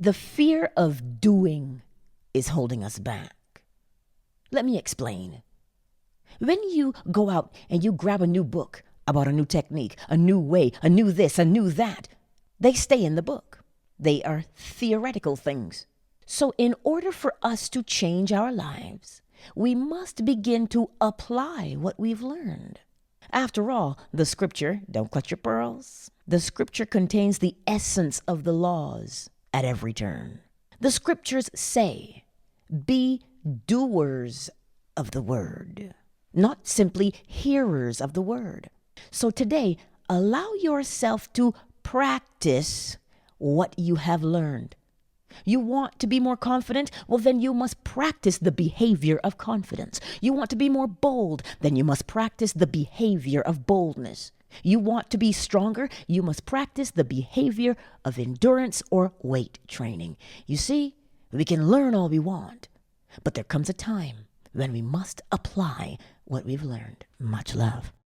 The fear of doing is holding us back. Let me explain. When you go out and you grab a new book about a new technique, a new way, a new this, a new that, they stay in the book. They are theoretical things. So in order for us to change our lives, we must begin to apply what we've learned. After all, the scripture, don't clutch your pearls, the scripture contains the essence of the laws at every turn. The scriptures say, be doers of the word, not simply hearers of the word. So today, allow yourself to practice what you have learned. You want to be more confident? Well, then you must practice the behavior of confidence. You want to be more bold? Then you must practice the behavior of boldness. You want to be stronger? You must practice the behavior of endurance or weight training. You see, we can learn all we want, but there comes a time when we must apply what we've learned. Much love.